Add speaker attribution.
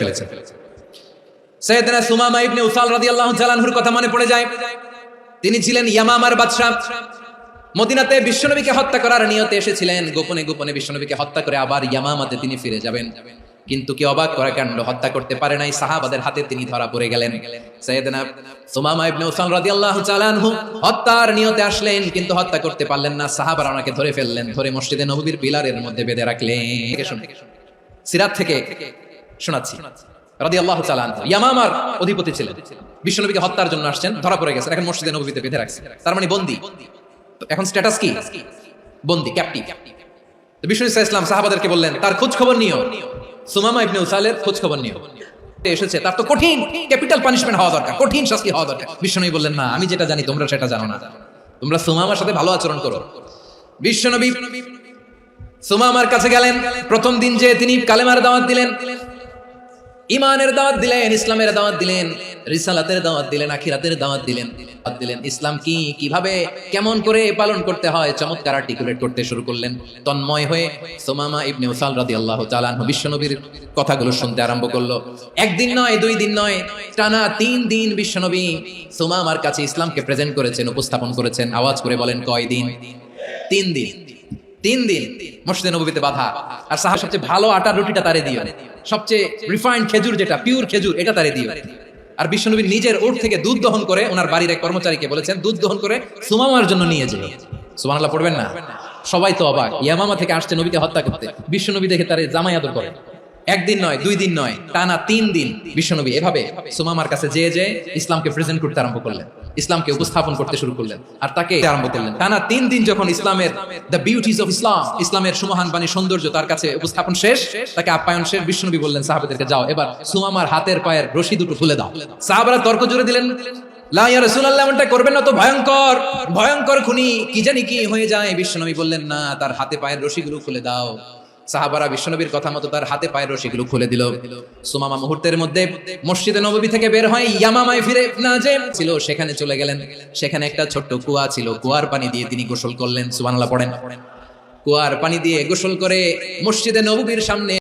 Speaker 1: ফেলেছে। সাইয়েদনা সুমামা ইবনে উসাল রাদিয়াল্লাহু তাআলা আনহুর কথা মনে পড়ে যায়। তিনি ছিলেন ইয়ামামার বাদশা। মদিনাতে বিশ্বনবীকে হত্যা করার নিয়তে এসেছিলেন, গোপনে গোপনে বিশ্বনবীকে হত্যা করে আবার ইয়ামামাতে তিনি ফিরে যাবেন। কিন্তু কি অবাক করা কাণ্ড, হত্যা করতে পারে নাই, সাহাবাদের হাতে তিনি ধরা পড়ে গেলেন। সাইয়েদনা সুমামা ইবনে উসাল রাদিয়াল্লাহু তাআলা আনহু হত্যার নিয়তে আসলেন, কিন্তু হত্যা করতে পারলেন না। সাহাবারা ওনাকে ধরে ফেললেন, ধরে মসজিদে নববীর পিলারের মধ্যে বেঁধে রাখলেন। সিরাত থেকে শোনাচ্ছি। রাদিয়াল্লাহু তাআলা আনহু ইয়ামামার অধিপতি ছিলেন, বিশ্বনবীকে হত্যার জন্য আসছেন, ধরা পড়ে গেছেন, এখন মসজিদে নববীতে বেঁধে রাখছে, তার মানে বন্দী। এখন স্ট্যাটাস কি? বন্দী, ক্যাপটিভ। তো বিশ্বনবী সাল্লাল্লাহু আলাইহি ওয়াসাল্লাম সাহাবাদেরকে বললেন, তার খোঁজ খবর নিও, সুমামা ইবনে উসালের খোঁজ খবর নিও। এসেছে, তার তো কঠিন ক্যাপিটাল পানিশমেন্ট হওয়া দরকার, কঠিন শাস্তি হওয়া দরকার। বিশ্বনবী বললেন, না, আমি যেটা জানি তোমরা সেটা জানো না, তোমরা সুমামার সাথে ভালো আচরণ করো। বিশ্বনবী সুমামার কাছে গেলেন। প্রথম দিন যে তিনি কালেমার দাওয়াত দিলেন, ইমানের দাওয়াত দিলেন, ইসলামের দাওয়াত দিলেন, রিসালাতের দাওয়াত দিলেন, আখিরাতের দাওয়াত দিলেন, ইসলাম কি, কিভাবে, কেমন করে পালন করতে হয় চমৎকার আর্টিকুলেট করতে শুরু করলেন। তন্ময় হয়ে সুমামা ইবনে উসাল রাদিয়াল্লাহু তাআলা আনহু বিশ্বনবীর কথাগুলো শুনতে আরম্ভ করলো। একদিন নয়, 2 দিন নয়, টানা 3 দিন বিশ্বনবী সুমামার কাছে ইসলামকে প্রেজেন্ট করেছেন, উপস্থাপন করেছেন। আওয়াজ করে বলেন, কয় দিন? 3 দিন। 3 দিন মসজিদে নববীতে বাঁধা। আর সাহাবা সবচেয়ে ভালো আটার রুটিটা তারে দিও, সবচেয়ে রিফাইন্ড খেজুর, যেটা পিওর খেজুর, এটা তারে দিও। আর বিশ্বনবী নিজের ওট থেকে দুধ দহন করে ওনার বাড়ির এক কর্মচারীকে বলেছেন, দুধ দহন করে সুমামার জন্য নিয়ে যাবে। সুবহানাল্লাহ পড়বেন না? সবাই তো অবাক, ইয়ামামা থেকে আসছে নবীকে হত্যা করতে, বিশ্বনবী দেখে তারে জামাই আদর করে। 1 দিন নয়, 2 দিন নয়, টানা 3 দিন বিশ্বনবী এভাবে সুমামার কাছে যেয়ে ইসলামকে প্রেজেন্ট করতে আরম্ভ করলেন, ইসলামকে উপস্থাপন করতে শুরু করলেন, আর তাকে আরম্ভ করলেন। টানা 3 দিন যখন ইসলামের দ্য বিউটিজ অফ ইসলাম, ইসলামের সুমহান বাণী, সৌন্দর্য তার কাছে উপস্থাপন শেষ, তাকে আপ্যায়ন শেষ, বিশ্বনবী বললেন সাহাবাদেরকে, যাও এবার সুমামার হাতের পায়ের রশি দুটো খুলে দাও। সাহাবারা তর্ক জুড়ে দিলেন, লা ইয়া রাসূলুল্লাহ, এমনটা করবেন না তো, ভয়ঙ্কর ভয়ঙ্কর খুনি, কি জানি কি হয়ে যায়। বিশ্বনবী বললেন, না, তার হাতে পায়ের রশিগুলো খুলে দাও। সাহাবারা বিশ্বনবীর কথা মতো তার হাতে পায়ের রশিগুলো খুলে দিল। সুমামা মুহূর্তের মধ্যে মসজিদে নববী থেকে বের হয়, ইয়ামামায় ফিরে না যে ছিল সেখানে চলে গেলেন। সেখানে একটা ছোট্ট কুয়া ছিল, কুয়ার পানি দিয়ে তিনি গোসল করলেন। সুবহানাল্লাহ পড়েন। কুয়ার পানি দিয়ে গোসল করে মসজিদে নববীর সামনে